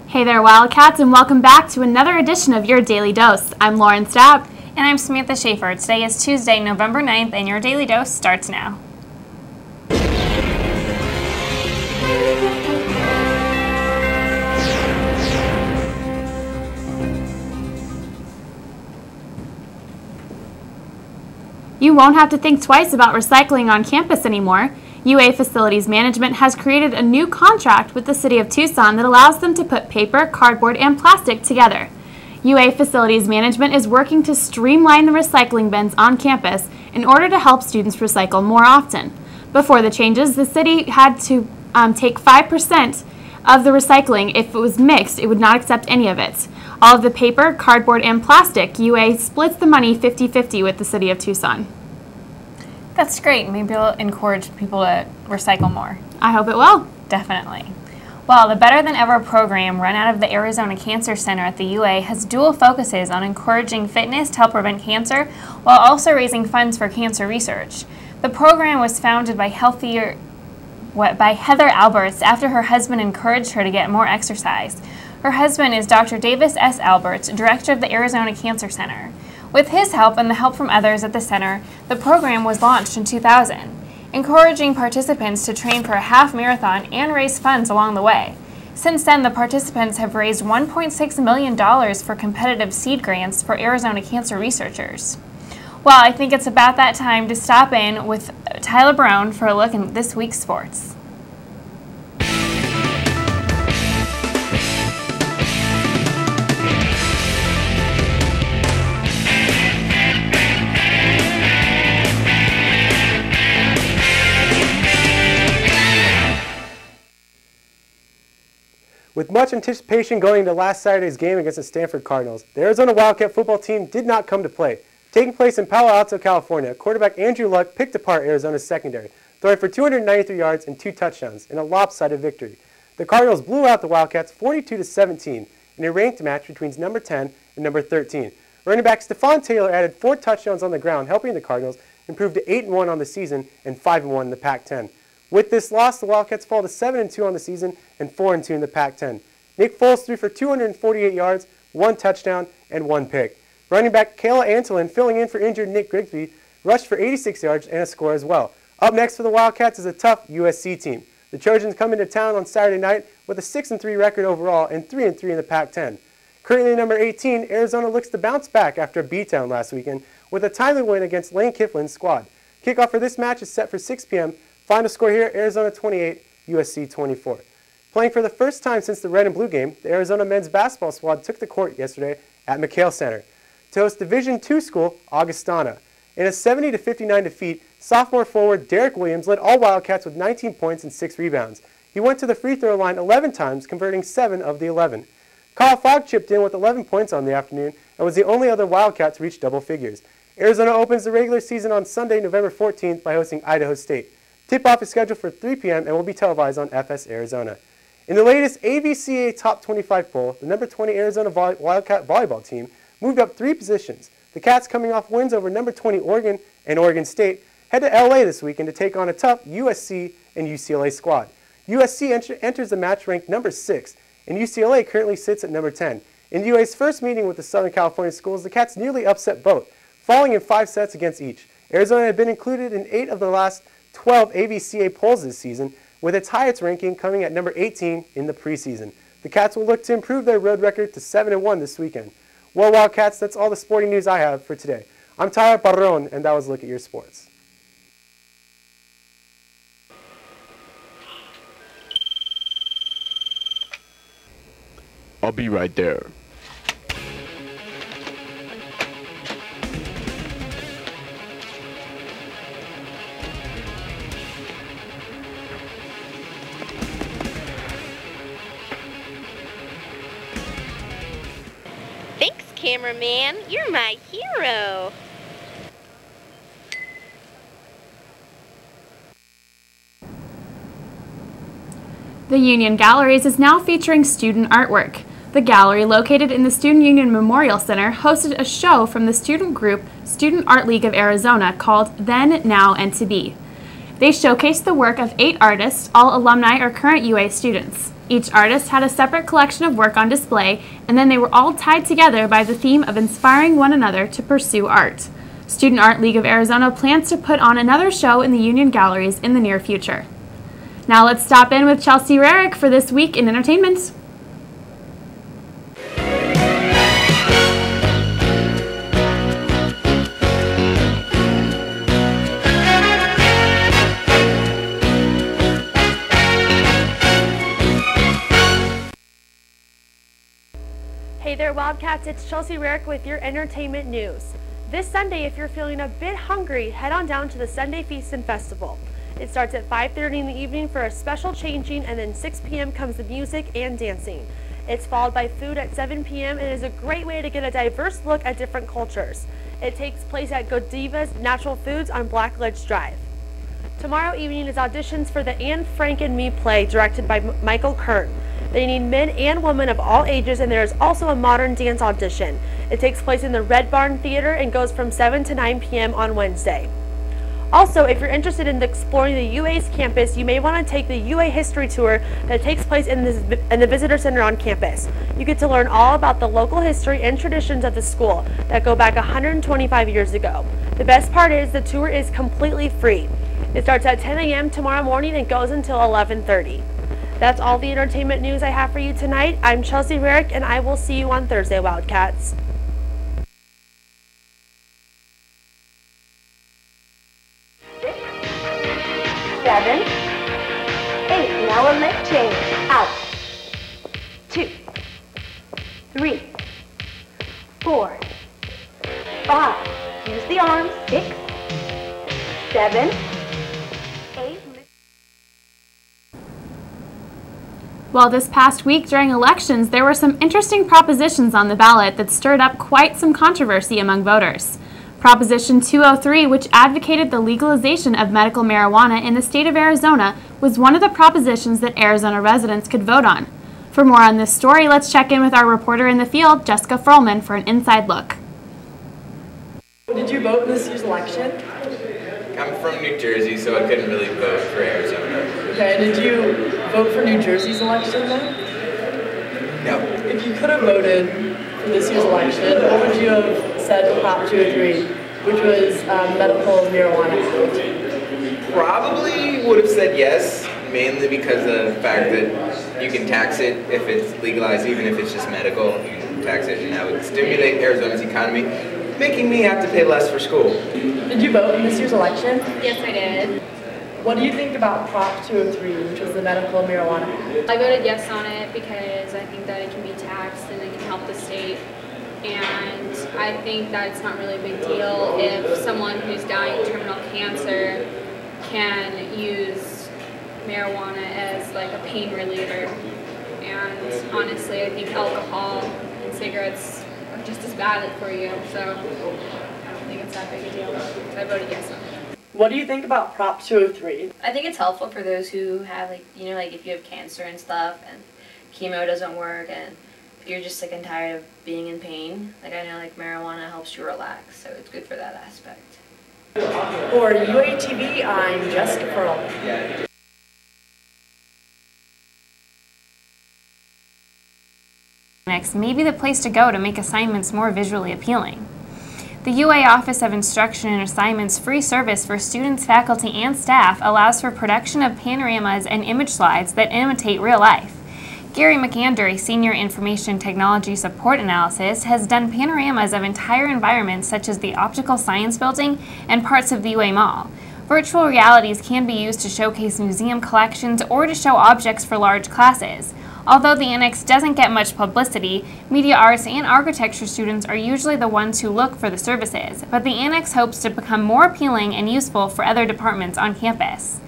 Hey there, Wildcats, and welcome back to another edition of Your Daily Dose. I'm Lauren Stapp. And I'm Samantha Schaefer. Today is Tuesday, November 9th, and Your Daily Dose starts now. You won't have to think twice about recycling on campus anymore. UA Facilities Management has created a new contract with the City of Tucson that allows them to put paper, cardboard, and plastic together. UA Facilities Management is working to streamline the recycling bins on campus in order to help students recycle more often. Before the changes, the city had to take 5% of the recycling. If it was mixed, it would not accept any of it. All of the paper, cardboard, and plastic, UA splits the money 50-50 with the City of Tucson. That's great. Maybe it'll encourage people to recycle more. I hope it will. Definitely. Well, the Better Than Ever program run out of the Arizona Cancer Center at the UA has dual focuses on encouraging fitness to help prevent cancer while also raising funds for cancer research. The program was founded by Heather Alberts after her husband encouraged her to get more exercise. Her husband is Dr. Davis S. Alberts, director of the Arizona Cancer Center. With his help and the help from others at the center, the program was launched in 2000, encouraging participants to train for a half marathon and raise funds along the way. Since then, the participants have raised $1.6 million for competitive seed grants for Arizona cancer researchers. Well, I think it's about that time to stop in with Tyler Brown for a look at this week's sports. With much anticipation going into last Saturday's game against the Stanford Cardinals, the Arizona Wildcat football team did not come to play. Taking place in Palo Alto, California, quarterback Andrew Luck picked apart Arizona's secondary, throwing for 293 yards and 2 touchdowns in a lopsided victory. The Cardinals blew out the Wildcats 42-17 in a ranked match between number 10 and number 13. Running back Stephon Taylor added 4 touchdowns on the ground, helping the Cardinals improve to 8-1 on the season and 5-1 in the Pac-10. With this loss, the Wildcats fall to 7-2 on the season and 4-2 in the Pac-10. Nick Foles threw for 248 yards, 1 touchdown, and 1 pick. Running back Kayla Antolin, filling in for injured Nick Grigsby, rushed for 86 yards and a score as well. Up next for the Wildcats is a tough USC team. The Trojans come into town on Saturday night with a 6-3 record overall and 3-3 in the Pac-10. Currently number 18, Arizona looks to bounce back after a beatdown last weekend with a timely win against Lane Kiflin's squad. Kickoff for this match is set for 6 p.m. Final score here, Arizona 28, USC 24. Playing for the first time since the Red and Blue game, the Arizona men's basketball squad took the court yesterday at McHale Center to host Division II school Augustana. In a 70-59 defeat, sophomore forward Derek Williams led all Wildcats with 19 points and 6 rebounds. He went to the free throw line 11 times, converting 7 of the 11. Kyle Fogg chipped in with 11 points on the afternoon and was the only other Wildcat to reach double figures. Arizona opens the regular season on Sunday, November 14th by hosting Idaho State. Tip-off is scheduled for 3 p.m. and will be televised on FS Arizona. In the latest AVCA Top 25 poll, the number 20 Arizona Wildcat volleyball team moved up 3 positions. The Cats, coming off wins over number 20 Oregon and Oregon State, head to LA this weekend to take on a tough USC and UCLA squad. USC enters the match ranked number 6, and UCLA currently sits at number 10. In UA's first meeting with the Southern California schools, the Cats nearly upset both, falling in 5 sets against each. Arizona had been included in 8 of the last 12 AVCA polls this season, with its highest ranking coming at number 18 in the preseason. The Cats will look to improve their road record to 7-1 this weekend. Well, Wildcats, that's all the sporting news I have for today. I'm Tyler Parron, and that was a look at your sports. I'll be right there. Thanks, cameraman. You're my hero. The Union Galleries is now featuring student artwork. The gallery, located in the Student Union Memorial Center, hosted a show from the student group Student Art League of Arizona called Then, Now, and To Be. They showcased the work of 8 artists, all alumni or current UA students. Each artist had a separate collection of work on display, and then they were all tied together by the theme of inspiring one another to pursue art. Student Art League of Arizona plans to put on another show in the Union Galleries in the near future. Now let's stop in with Chelsea Rarick for This Week in Entertainment. Hey there, Wildcats, it's Chelsea Rarick with your entertainment news. This Sunday, if you're feeling a bit hungry, head on down to the Sunday Feast and Festival. It starts at 5:30 in the evening for a special changing, and then 6 p.m. comes the music and dancing. It's followed by food at 7 p.m. and is a great way to get a diverse look at different cultures. It takes place at Godiva's Natural Foods on Blackledge Drive. Tomorrow evening is auditions for the Anne Frank and Me play directed by Michael Kern. They need men and women of all ages, and there is also a modern dance audition. It takes place in the Red Barn Theater and goes from 7 to 9 p.m. on Wednesday. Also, if you're interested in exploring the UA's campus, you may want to take the UA History Tour that takes place in the Visitor Center on campus. You get to learn all about the local history and traditions of the school that go back 125 years ago. The best part is the tour is completely free. It starts at 10 a.m. tomorrow morning and goes until 11:30. That's all the entertainment news I have for you tonight. I'm Chelsea Rarick, and I will see you on Thursday, Wildcats. Six, 7, 8. Now a leg change. Out. 2, 3, 4, 5. Use the arms. 6, 7, 8. Well, this past week during elections, there were some interesting propositions on the ballot that stirred up quite some controversy among voters. Proposition 203, which advocated the legalization of medical marijuana in the state of Arizona, was one of the propositions that Arizona residents could vote on. For more on this story, let's check in with our reporter in the field, Jessica Frohlman, for an inside look. Did you vote in this year's election? I'm from New Jersey, so I couldn't really vote for Arizona. Okay, did you vote for New Jersey's election then? No. If you could have voted for this year's election, what would you have said to Prop 203, which was medical marijuana? Probably would have said yes, mainly because of the fact that you can tax it if it's legalized, even if it's just medical. You can tax it, and that would stimulate Arizona's economy, making me have to pay less for school. Did you vote in this year's election? Yes, I did. What do you think about Prop 203, which was the medical marijuana? I voted yes on it because I think that it can be taxed and it can help the state. And I think that it's not really a big deal if someone who's dying of terminal cancer can use marijuana as like a pain reliever. And honestly, I think alcohol and cigarettes are just as bad for you. So I don't think it's that big a deal. So I voted yes on it. What do you think about Prop 203? I think it's helpful for those who have, like, you know, like if you have cancer and stuff and chemo doesn't work and you're just sick and tired of being in pain. Like, I know, like, marijuana helps you relax, so it's good for that aspect. For UATV, I'm Jessica Frohlman. May be the place to go to make assignments more visually appealing. The UA Office of Instruction and Assignments free service for students, faculty, and staff allows for production of panoramas and image slides that imitate real life. Gary McAnder, a senior information technology support analysis, has done panoramas of entire environments such as the Optical Science Building and parts of the UA Mall. Virtual realities can be used to showcase museum collections or to show objects for large classes. Although the annex doesn't get much publicity, media arts and architecture students are usually the ones who look for the services, but the annex hopes to become more appealing and useful for other departments on campus.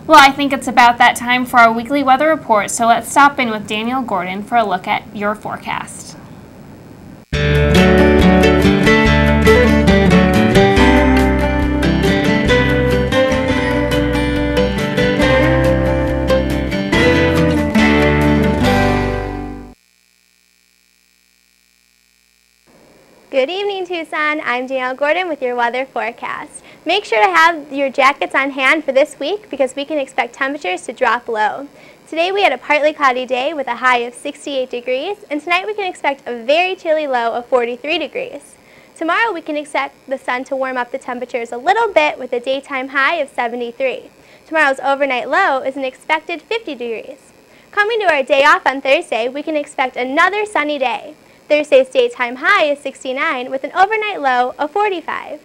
Well, I think it's about that time for our weekly weather report, so let's stop in with Daniel Gordon for a look at your forecast. Good evening, Tucson. I'm Danielle Gordon with your weather forecast. Make sure to have your jackets on hand for this week because we can expect temperatures to drop low. Today we had a partly cloudy day with a high of 68 degrees, and tonight we can expect a very chilly low of 43 degrees. Tomorrow we can expect the sun to warm up the temperatures a little bit with a daytime high of 73. Tomorrow's overnight low is an expected 50 degrees. Coming to our day off on Thursday, we can expect another sunny day. Thursday's daytime high is 69 with an overnight low of 45.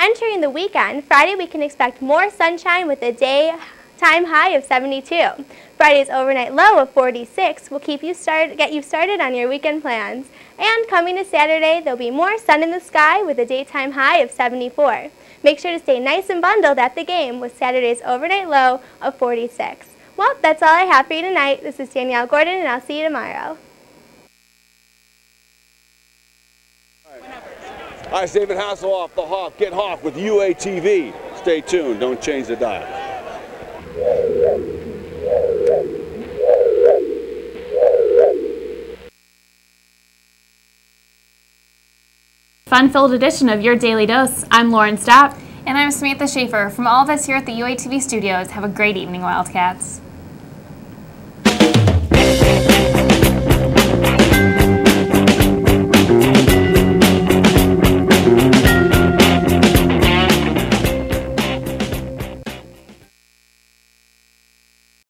Entering the weekend, Friday we can expect more sunshine with a daytime high of 72. Friday's overnight low of 46 will get you started on your weekend plans. And coming to Saturday, there'll be more sun in the sky with a daytime high of 74. Make sure to stay nice and bundled at the game with Saturday's overnight low of 46. Well, that's all I have for you tonight. This is Danielle Gordon, and I'll see you tomorrow. Hi, it's David Hasselhoff, the Hawk. Get Hawk with UATV. Stay tuned. Don't change the dial. Fun-filled edition of Your Daily Dose. I'm Lauren Stapp. And I'm Samantha Schaefer. From all of us here at the UATV studios, have a great evening, Wildcats.